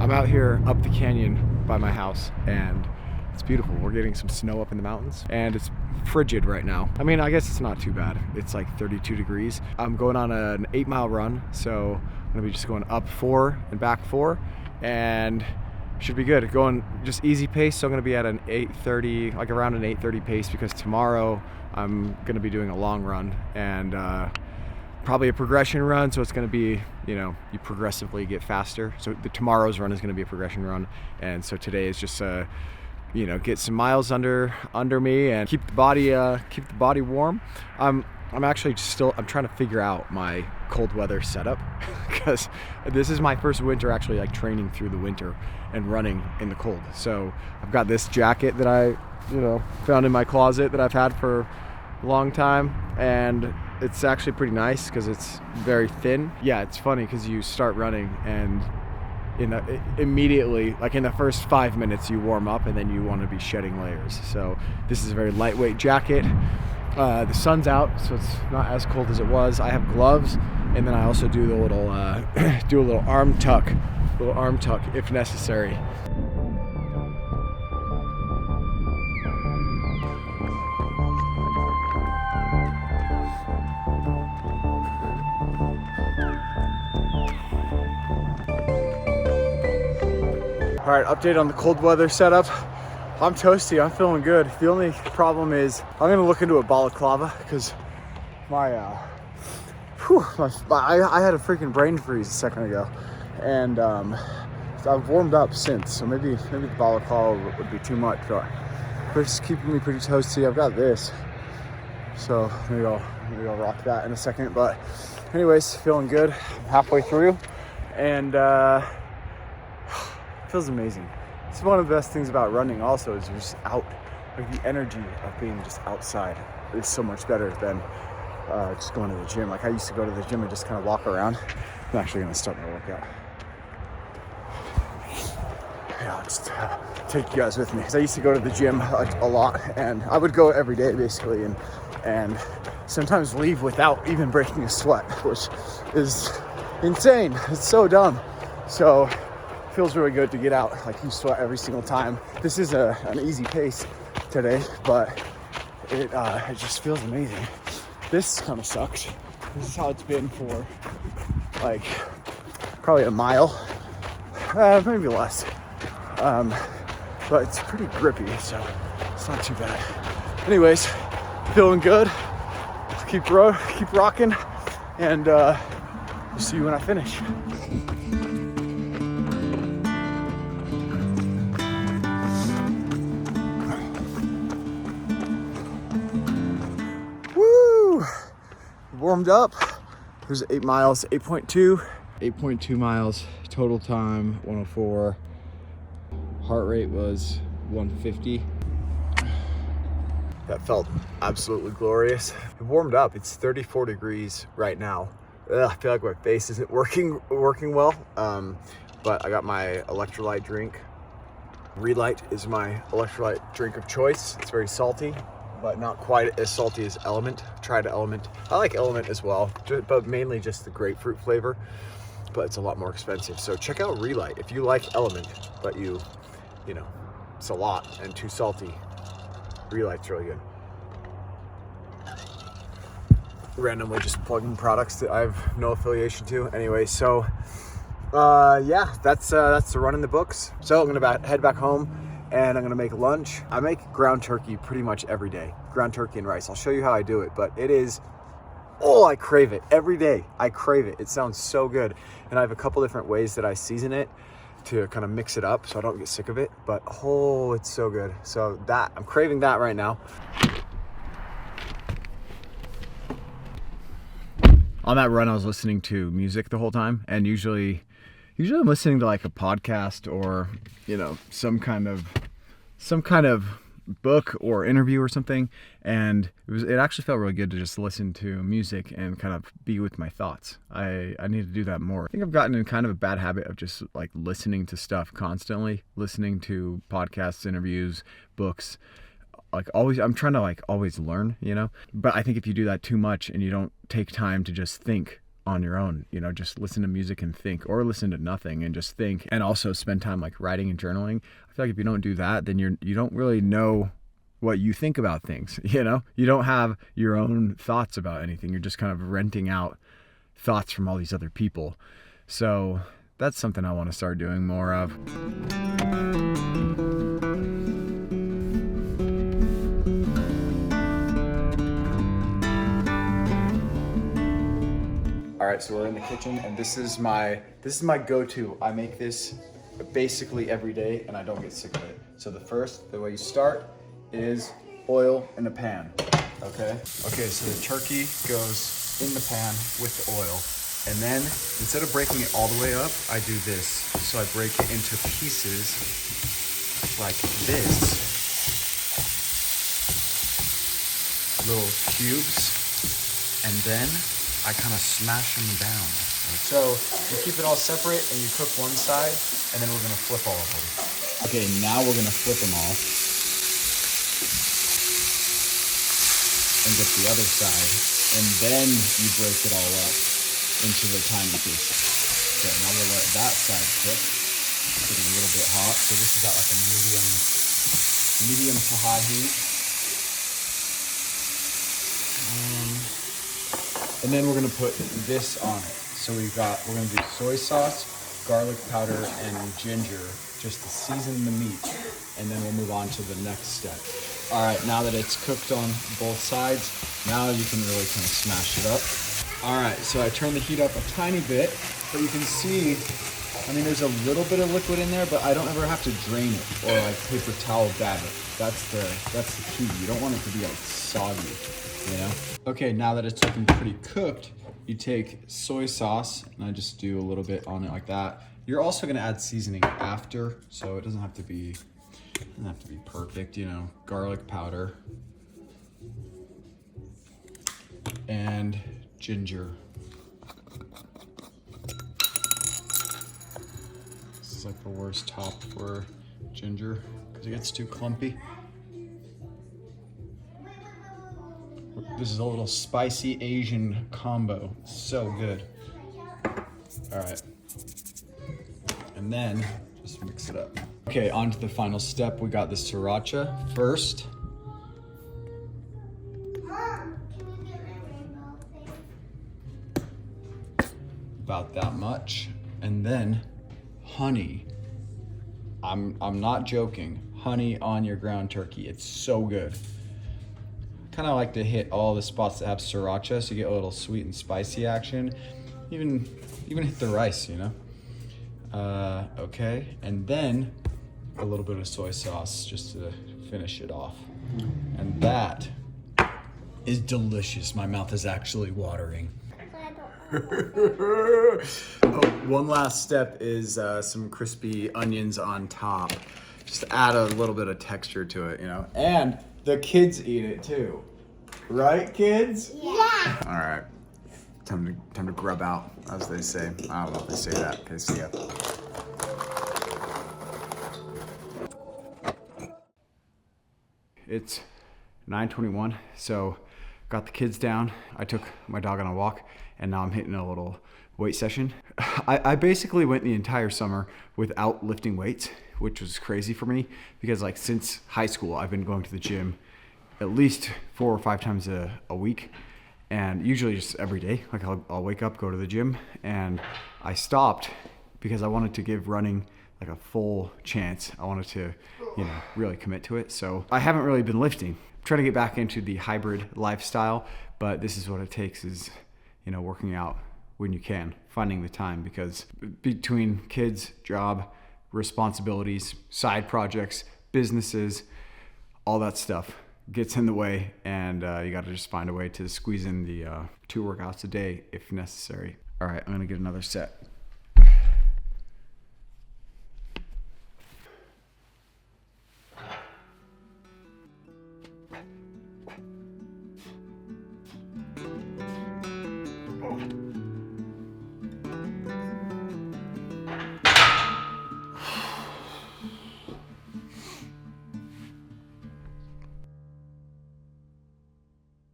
I'm out here up the canyon by my house and it's beautiful. We're getting some snow up in the mountains and it's frigid right now. I mean, I guess it's not too bad. It's like 32 degrees. I'm going on an 8-mile run, so I'm gonna be just going up 4 and back 4 and should be good. Going just easy pace, so I'm gonna be at an 8:30, like around an 8:30 pace, because tomorrow I'm gonna be doing a long run and probably a progression run, so it's going to be, you progressively get faster. So tomorrow's run is going to be a progression run, and so today is just get some miles under me and keep the body warm. I'm actually I'm trying to figure out my cold weather setup because this is my first winter actually like training through the winter and running in the cold. So I've got this jacket that I found in my closet that I've had for a long time, and it's actually pretty nice because it's very thin. Yeah, it's funny because you start running and immediately, like in the first 5 minutes, you warm up and then you want to be shedding layers. So this is a very lightweight jacket. The sun's out, so it's not as cold as it was. I have gloves, and then I also do the little do a little arm tuck if necessary. All right, update on the cold weather setup. I'm toasty, I'm feeling good. The only problem is I'm gonna look into a balaclava because I had a freaking brain freeze a second ago, and so I've warmed up since, so maybe the balaclava would be too much, but it's keeping me pretty toasty. I've got this, so maybe I'll rock that in a second. But anyways, feeling good. I'm halfway through, and feels amazing. It's one of the best things about running also is you're just out. Like the energy of being just outside is so much better than just going to the gym. Like I used to go to the gym and just kind of walk around. I'm actually gonna start my workout. Yeah, I'll just take you guys with me because I used to go to the gym a lot, and I would go every day basically, and sometimes leave without even breaking a sweat, which is insane. It's so dumb. So feels really good to get out. Like you sweat every single time. This is an easy pace today, but it just feels amazing. This kind of sucks. This is how it's been for like probably a mile, maybe less. But it's pretty grippy, so it's not too bad. Anyways, feeling good. Keep rocking, and we'll see you when I finish. Warmed up. There's 8 miles, 8.2 miles, total time 104. Heart rate was 150. That felt absolutely glorious. It warmed up. It's 34 degrees right now. I feel like my face isn't working well, but I got my electrolyte drink. Relight is my electrolyte drink of choice. It's very salty, but not quite as salty as Element. Tried Element. I like Element as well, but mainly just the grapefruit flavor, but it's a lot more expensive. So check out Relight. If you like Element, but it's a lot and too salty, Relight's really good. Randomly just plugging products that I have no affiliation to. Anyway, so yeah, that's the run in the books. So I'm gonna head back home, and I'm gonna make lunch. I make ground turkey pretty much every day. Ground turkey and rice. I'll show you how I do it, but it is, I crave it every day. I crave it. It sounds so good. And I have a couple different ways that I season it to kind of mix it up so I don't get sick of it, but it's so good. So I'm craving that right now. On that run, I was listening to music the whole time, and usually I'm listening to like a podcast or some kind of book or interview or something, and it actually felt really good to just listen to music and kind of be with my thoughts. I need to do that more. I think I've gotten in kind of a bad habit of just like listening to stuff constantly, listening to podcasts, interviews, books. Like always, I'm trying to like always learn, but I think if you do that too much and you don't take time to just think on your own, you know, just listen to music and think, or listen to nothing and just think, and also spend time like writing and journaling. I feel like if you don't do that, then you don't really know what you think about things, you know? You don't have your own thoughts about anything. You're just kind of renting out thoughts from all these other people. So that's something I want to start doing more of. All right, so we're in the kitchen, and this is my go-to. I make this basically every day, and I don't get sick of it. So the way you start is oil in a pan. Okay, so the turkey goes in the pan with the oil, and then instead of breaking it all the way up, I do this. So I break it into pieces like this, little cubes, and then I kind of smash them down. So you keep it all separate and you cook one side, and then we're gonna flip all of them. Okay, now we're gonna flip them all and get the other side, and then you break it all up into the tiny pieces. Okay, now we'll let that side cook. It's getting a little bit hot, so this is at like a medium to high heat. And then we're gonna put this on it. So we're gonna do soy sauce, garlic powder, and ginger just to season the meat. And then we'll move on to the next step. All right, now that it's cooked on both sides, now you can really kind of smash it up. All right, so I turned the heat up a tiny bit, but you can see, I mean, there's a little bit of liquid in there, but I don't ever have to drain it or like paper towel dab it. That's the key. You don't want it to be like soggy, you know? Okay, now that it's looking pretty cooked, you take soy sauce, and I just do a little bit on it like that. You're also gonna add seasoning after, so it doesn't have to be perfect, you know. Garlic powder and ginger. This is like the worst top for ginger because it gets too clumpy. This is a little spicy Asian combo. So good. All right. And then just mix it up. Okay, on to the final step. We got the sriracha first. About that much. And then honey. I'm not joking. Honey on your ground turkey. It's so good. Kind of like to hit all the spots that have sriracha so you get a little sweet and spicy action. Even hit the rice, you know? Okay, and then a little bit of soy sauce just to finish it off. And that is delicious. My mouth is actually watering. One last step is some crispy onions on top. Just to add a little bit of texture to it, you know? And the kids eat it too. Right, kids? Yeah. All right. Time to grub out, as they say. I don't know if they say that. Okay, see ya. It's 9:21, so got the kids down. I took my dog on a walk, and now I'm hitting a little weight session. I basically went the entire summer without lifting weights, which was crazy for me because like since high school, I've been going to the gym at least 4 or 5 times a week, and usually just every day. Like I'll wake up, go to the gym, and I stopped because I wanted to give running like a full chance. I wanted to, you know, really commit to it. So I haven't really been lifting. I'm trying to get back into the hybrid lifestyle, but this is what it takes is, you know, working out when you can, finding the time, because between kids, job, responsibilities, side projects, businesses, all that stuff gets in the way, and you got to just find a way to squeeze in the 2 workouts a day if necessary. All right, I'm gonna get another set. Oh.